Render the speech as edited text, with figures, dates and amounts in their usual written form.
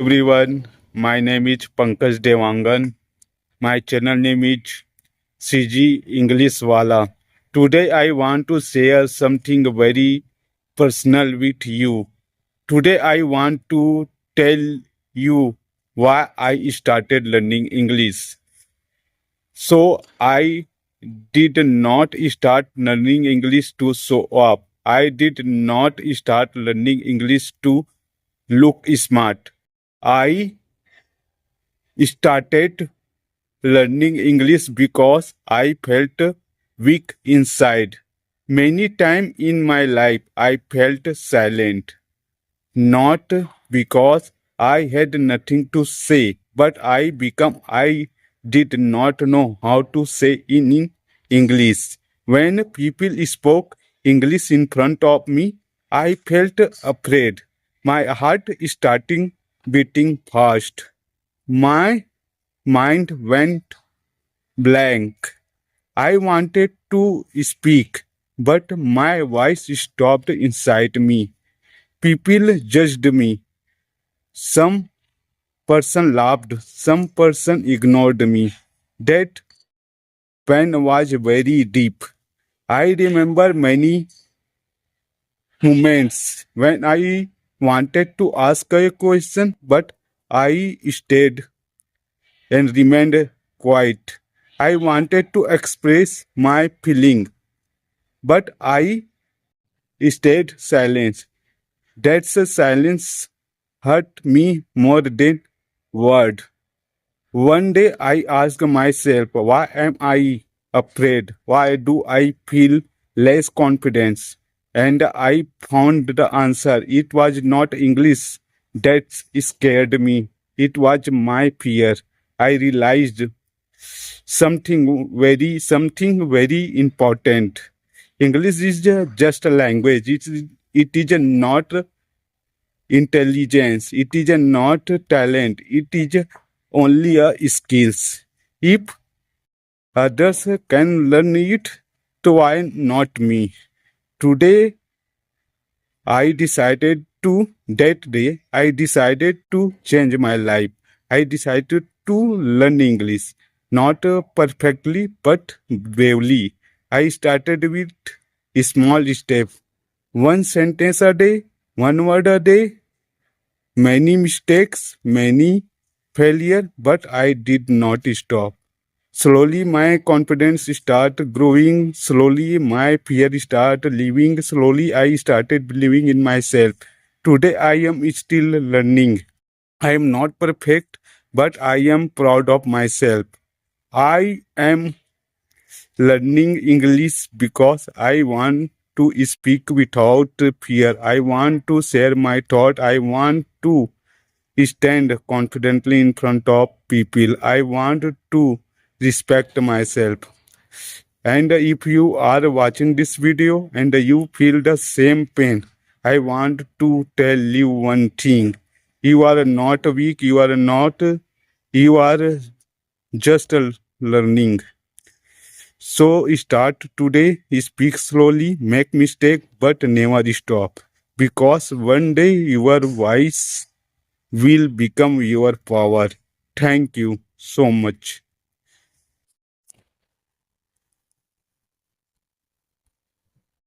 Everyone, my name is Pankaj Devangan. My channel name is CG English Wala. Today I want to share something very personal with you. Today I want to tell you why I started learning English. So I did not start learning English to show up. I did not start learning English to look smart. I started learning English because I felt weak inside. Many times in my life, I felt silent, not because I had nothing to say, but I did not know how to say in English. When people spoke English in front of me, I felt afraid. My heart starting beating fast. My mind went blank. I wanted to speak, but my voice stopped inside me. People judged me. Some person laughed, some person ignored me. That pain was very deep. I remember many moments when I wanted to ask a question, but I stayed and remained quiet. I wanted to express my feeling, but I stayed silent. That silence hurt me more than word. One day I asked myself, why am I afraid? Why do I feel less confidence? And I found the answer. It was not English that scared me. It was my fear. I realized something very important. English is just a language. It is not intelligence. It is not talent. It is only a skills. If others can learn it, so why not me? Today I decided to that day I decided to change my life. I decided to learn English, not perfectly but bravely. I started with a small step, one sentence a day, one word a day, many mistakes, many failure, but I did not stop. Slowly my confidence started growing. Slowly my fear started leaving. Slowly I started believing in myself. Today I am still learning. I am not perfect, but I am proud of myself. I am learning English because I want to speak without fear. I want to share my thought. I want to stand confidently in front of people. I want to respect myself. And if you are watching this video and you feel the same pain, I want to tell you one thing. You are not weak, you are just learning. So start today, speak slowly, make mistake, but never stop. Because one day your voice will become your power. Thank you so much.